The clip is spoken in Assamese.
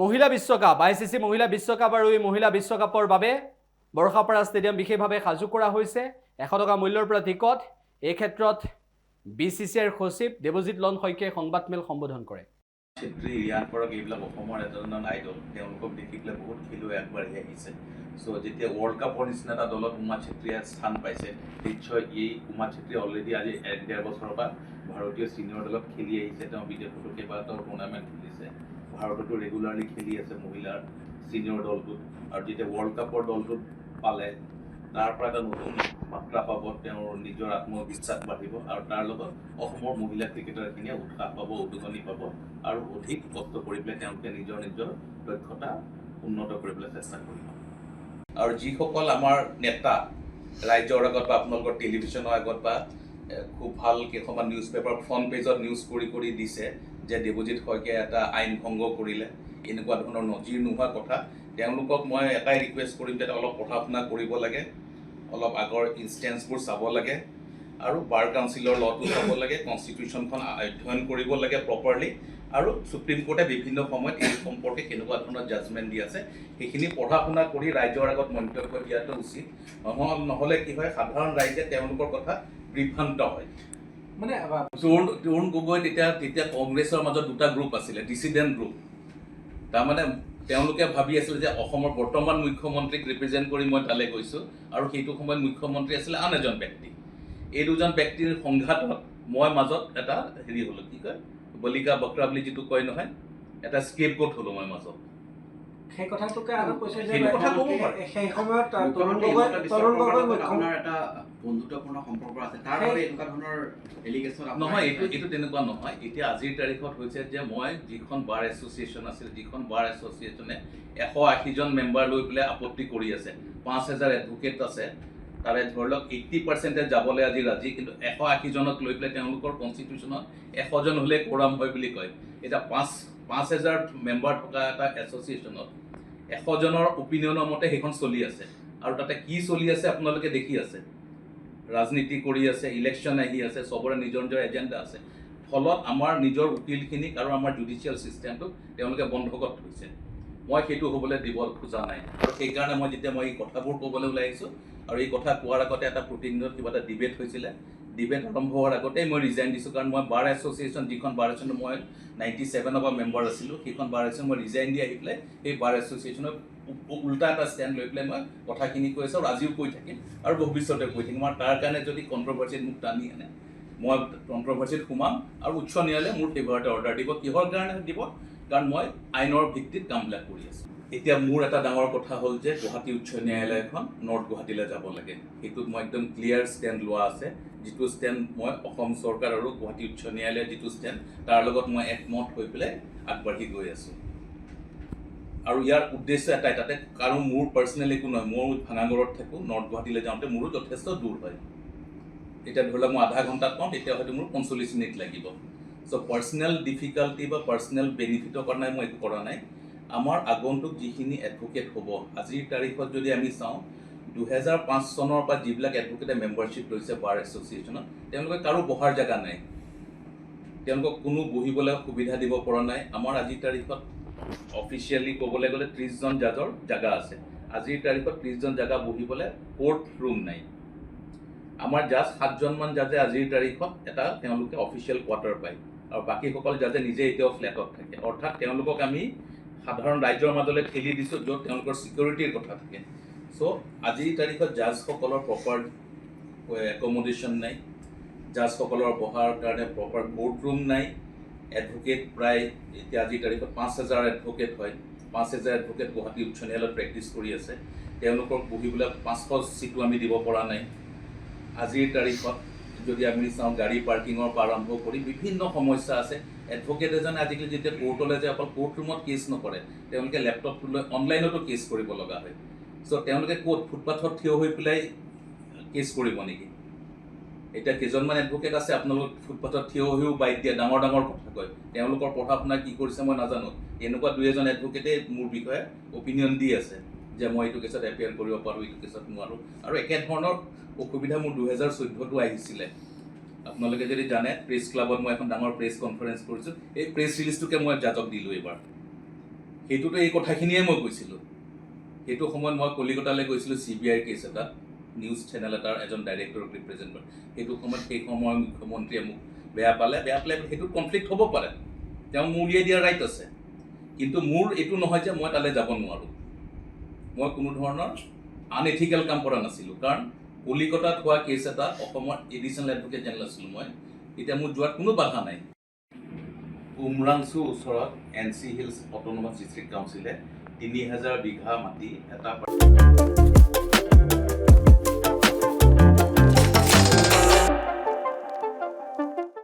মহিলা বিশ্বকাপ আইচিচি মহিলা বিশ্বকাপ আৰু এই মহিলা বিশ্বকাপৰ বাবে বৰখাপাৰা ষ্টেডিয়াম বিশেষভাৱে সাজু কৰা হৈছে 100 টকা মূল্যৰ পৰা টিকট এই ক্ষেত্ৰত বিচিচিআইৰ সচিব দেৱজিৎ লন শইকীয়াই সংবাদমেল সম্বোধন কৰে ক্ষেত্ৰী ইয়াৰ পৰা এইবিলাক অসমৰ এজন আইডল তেওঁলোকক দেখি পেলাই বহুত খেলুৱৈ আগবাঢ়ি আহিছে চ' যেতিয়া ৱৰ্ল্ড কাপৰ নিচিনা এটা দলত উমা চেত্ৰীয়ে স্থান পাইছে নিশ্চয় এই উমা চেত্ৰী অলৰেডি আজি 1.5 বছৰৰ পৰা ভাৰতীয় ছিনিয়ৰ দলত খেলি আহিছে তেওঁ বিদেশতো কেইবাটাও টুৰ্ণামেণ্ট খেলিছে ভাৰততো ৰেগুলাৰলি খেলি আছে মহিলাৰ ছিনিয়ৰ দলটোত আৰু যেতিয়া ৱৰ্ল্ড কাপৰ দলটোত পালে তাৰ পৰা এটা নতুন মাত্ৰা পাব তেওঁৰ নিজৰ আত্মবিশ্বাস বাঢ়িব আৰু তাৰ লগত অসমৰ মহিলা ক্ৰিকেটাৰখিনিয়ে উৎসাহ পাব উদগনি পাব আৰু অধিক কষ্ট কৰি পেলাই তেওঁলোকে নিজৰ দক্ষতা উন্নত কৰিবলৈ চেষ্টা কৰিব আৰু যিসকল আমাৰ নেতা ৰাজ্যৰ আগত বা আপোনালোকৰ টেলিভিশ্যনৰ আগত বা খুব ভাল কেইখনমান নিউজ পেপাৰ ফ্ৰণ্ট পেজত নিউজ কৰি দিছে যে দেৱজিৎ শইকীয়াই এটা আইন ভংগ কৰিলে এনেকুৱা ধৰণৰ নজিৰ নোহোৱা কথা তেওঁলোকক মই এটাই ৰিকুৱেষ্ট কৰিম যে অলপ পঢ়া শুনা কৰিব লাগে অলপ আগৰ ইনষ্টেন্সবোৰ চাব লাগে আৰু বাৰ কাউন্সিলৰ লটো চাব লাগে কনষ্টিটিউশ্যনখন অধ্যয়ন কৰিব লাগে প্ৰপাৰলি আৰু সুপ্ৰিম কোৰ্টে বিভিন্ন সময়ত এই সম্পৰ্কে কেনেকুৱা ধৰণৰ জাজমেণ্ট দি আছে সেইখিনি পঢ়া শুনা কৰি ৰাইজৰ আগত মন্তব্য দিয়াটো উচিত নহ'লে কি হয় সাধাৰণ ৰাইজে তেওঁলোকৰ কথা বিভ্ৰান্ত হয় মানে তৰুণ গগৈ তেতিয়া কংগ্ৰেছৰ মাজত দুটা গ্ৰুপ আছিলে ডিচিডেণ্ট গ্ৰুপ তাৰমানে তেওঁলোকে ভাবি আছিল যে অসমৰ বৰ্তমান মুখ্যমন্ত্ৰীক ৰিপ্ৰেজেণ্ট কৰি মই তালৈ গৈছোঁ আৰু সেইটো সময়ত মুখ্যমন্ত্ৰী আছিলে আন এজন ব্যক্তি এই দুজন ব্যক্তিৰ সংঘাতত মই মাজত এটা হেৰি হ'লো কি কয় বলিকা বক্ৰা বুলি যিটো কয় নহয় এটা স্কেপ গোট হ'লো মই মাজত সেই কথাটোকে আৰু কৈছে যে সেইটো কথা ক'ব পাৰে সেই সময়ত তৰুণ গগৈ আপোনাৰ এটা বন্ধুত্বপূৰ্ণ সম্পৰ্ক আছে তাৰ বাবে এনেকুৱা ধৰণৰ এলিগেশ্যন নহয় এইটো তেনেকুৱা নহয় এতিয়া আজিৰ তাৰিখত হৈছে যে মই যিখন বাৰ এছ'চিয়েশ্যন আছিল যিখন বাৰ এছ'চিয়েশ্যনে 180 জন মেম্বাৰ লৈ পেলাই আপত্তি কৰি আছে 5000 এডভোকেট আছে তাৰে ধৰি লওক 80% যাবলৈ আজি ৰাজি কিন্তু 180 জনক লৈ পেলাই তেওঁলোকৰ কনষ্টিটিউশ্যনত 100 জন হ'লে কোৰাম হয় বুলি কয় এতিয়া 5000 মেম্বাৰ থকা এটা এছ'চিয়েশ্যনত 100 জনৰ অপিনিয়নৰ মতে সেইখন চলি আছে আৰু তাতে কি চলি আছে আপোনালোকে দেখি আছে ৰাজনীতি কৰি আছে ইলেকশ্যন আহি আছে চবৰে নিজৰ এজেণ্ডা আছে ফলত আমাৰ নিজৰ উকিলখিনিক আৰু আমাৰ জুডিচিয়েল ছিষ্টেমটোক তেওঁলোকে বন্ধকত থৈছে মই সেইটো হ'বলৈ দিব খোজা নাই আৰু সেইকাৰণে মই যেতিয়া মই এই কথাবোৰ ক'বলৈ ওলাই আহিছোঁ আৰু এই কথা কোৱাৰ আগতে এটা প্ৰতিনিধিত কিবা এটা ডিবেট হৈছিলে ডিবেট আৰম্ভ হোৱাৰ আগতেই মই ৰিজাইন দিছোঁ কাৰণ মই বাৰ এছ'চিয়েশ্যন যিখন বাৰ এছ'চিয়েশ্যন মই 97ৰ পৰা মেম্বাৰ আছিলোঁ সেইখন বাৰ এছ'চিয়েশ্যন মই ৰিজাইন দি আহি পেলাই সেই বাৰ এছ'চিয়েশ্যনৰ উল্টা এটা ষ্টেণ্ড লৈ পেলাই মই কথাখিনি কৈ আছোঁ আৰু আজিও কৈ থাকিম আৰু ভৱিষ্যতে কৈ থাকিম আৰু তাৰ কাৰণে যদি কণ্ট্ৰভাৰ্চিত মোক টানি আনে মই কণ্ট্ৰভাৰ্চিত সোমাম আৰু উচ্চ ন্যায়ালয়ে মোৰ ফেভাৰতে অৰ্ডাৰ দিব কিহৰ কাৰণে দিব কাৰণ মই আইনৰ ভিত্তিত কামবিলাক কৰি আছোঁ এতিয়া মোৰ এটা ডাঙৰ কথা হ'ল যে গুৱাহাটী উচ্চ ন্যায়ালয়খন নৰ্থ গুৱাহাটীলৈ যাব লাগে সেইটোত মই একদম ক্লিয়াৰ ষ্টেণ্ড লোৱা আছে যিটো ষ্টেণ্ড মই অসম চৰকাৰ আৰু গুৱাহাটী উচ্চ ন্যায়ালয়ৰ যিটো ষ্টেণ্ড তাৰ লগত মই একমত হৈ পেলাই আগবাঢ়ি গৈ আছোঁ আৰু ইয়াৰ উদ্দেশ্য এটাই তাতে কাৰণ মোৰ পাৰ্চনেল একো নহয় মই ভাঙাগড়ত থাকোঁ নৰ্থ গুৱাহাটীলৈ যাওঁতে মোৰো যথেষ্ট দূৰ হয় এতিয়া ধৰি লওক মই আধা ঘণ্টাত পাওঁ তেতিয়া হয়তো মোৰ 45 মিনিট লাগিব চ' পাৰ্চনেল ডিফিকাল্টি বা পাৰ্চনেল বেনিফিটৰ কাৰণে মই একো কৰা নাই আমাৰ আগন্তুক যিখিনি এডভোকেট হ'ব আজিৰ তাৰিখত যদি আমি চাওঁ 2005 চনৰ পৰা যিবিলাক এডভোকেটে মেম্বাৰশ্বিপ লৈছে বাৰ এছ'চিয়েশ্যনত তেওঁলোকে কাৰো বহাৰ জেগা নাই তেওঁলোকক কোনো বহিবলৈ সুবিধা দিব পৰা নাই আমাৰ আজিৰ তাৰিখত অফিচিয়েলি ক'বলৈ গ'লে 30 জন জাজৰ জেগা আছে আজিৰ তাৰিখত 30 জন জেগা বহিবলৈ কোৰ্ট ৰুম নাই আমাৰ জাজ 7 জনমান জাজে আজিৰ তাৰিখত এটা তেওঁলোকে অফিচিয়েল কোৱাৰ্টাৰ পায় আৰু বাকীসকল জাজে নিজে এতিয়াও ফ্লেটত থাকে অৰ্থাৎ তেওঁলোকক আমি সাধাৰণ ৰাইজৰ মাজলৈ ঠেলি দিছোঁ য'ত তেওঁলোকৰ ছিকিউৰিটিৰ কথা থাকে চ' আজিৰ তাৰিখত জাজসকলৰ প্ৰপাৰ একমডেশ্যন নাই জাজসকলৰ বহাৰ কাৰণে প্ৰপাৰ কোৰ্ট ৰুম নাই এডভোকেট প্ৰায় এতিয়া আজিৰ তাৰিখত 5000 এডভোকেট হয় 5000 এডভোকেট গুৱাহাটী উচ্চ ন্যায়ালয়ত প্ৰেক্টিছ কৰি আছে তেওঁলোকক বহিবলৈ 500 ছিটো আমি দিব পৰা নাই আজিৰ তাৰিখত যদি আমি চাওঁ গাড়ী পাৰ্কিঙৰ পৰা আৰম্ভ কৰি বিভিন্ন সমস্যা আছে এডভোকেট এজনে আজিকালি যেতিয়া কোৰ্টলৈ যায় অকল কোৰ্ট ৰুমত কেছ নকৰে তেওঁলোকে লেপটপটো লৈ অনলাইনতো কেছ কৰিব লগা হয় চ' তেওঁলোকে ক'ত ফুটপাথত থিয় হৈ পেলাই কেছ কৰিব নেকি এতিয়া কেইজনমান এডভোকেট আছে আপোনালোক ফুটপাথত থিয় হৈও বাইক দিয়ে ডাঙৰ কথা কয় তেওঁলোকৰ পঢ়া শুনা কি কৰিছে মই নাজানো এনেকুৱা 2-এজন এডভোকেটে মোৰ বিষয়ে অপিনিয়ন দি আছে যে মই এইটো কেছত এপিয়াৰ কৰিব পাৰোঁ এইটো কেছত নোৱাৰোঁ আৰু একেধৰণৰ অসুবিধা মোৰ 2014তো আহিছিলে আপোনালোকে যদি জানে প্ৰেছ ক্লাবত মই এখন ডাঙৰ প্ৰেছ কনফাৰেঞ্চ কৰিছোঁ এই প্ৰেছ ৰিলিজটোকে মই জাজক দিলোঁ এইবাৰ সেইটোতো এই কথাখিনিয়ে মই কৈছিলোঁ। সেইটো সময়ত মই কলিকতালৈ গৈছিলোঁ CBI কেছ এটা, নিউজ চেনেল এটাৰ এজন ডাইৰেক্টৰক ৰিপ্ৰেজেণ্ট কৰে। সেইটো সময়ত সেই সময়ৰ মুখ্যমন্ত্ৰীয়ে মোক বেয়া পালে সেইটো কনফ্লিক্ট হ'ব পাৰে, তেওঁ মোৰ উলিয়াই দিয়াৰ ৰাইট আছে। কিন্তু মোৰ এইটো নহয় যে মই তালৈ যাব নোৱাৰোঁ। মই কোনো ধৰণৰ আনএথিকেল কাম কৰা নাছিলোঁ, কাৰণ কলিকতাত হোৱা কেছ এটা অসমৰ এডিশ্যনেল এডভোকেট জেনেৰেল আছিলোঁ মই, এতিয়া মোৰ যোৱাত কোনো বাধা নাই। উমৰাংচুৰ ওচৰত NC হিলছ অট'নমাছ ডিষ্ট্ৰিক্ট কাউন্সিলে 3000 বিঘা মাটি এটা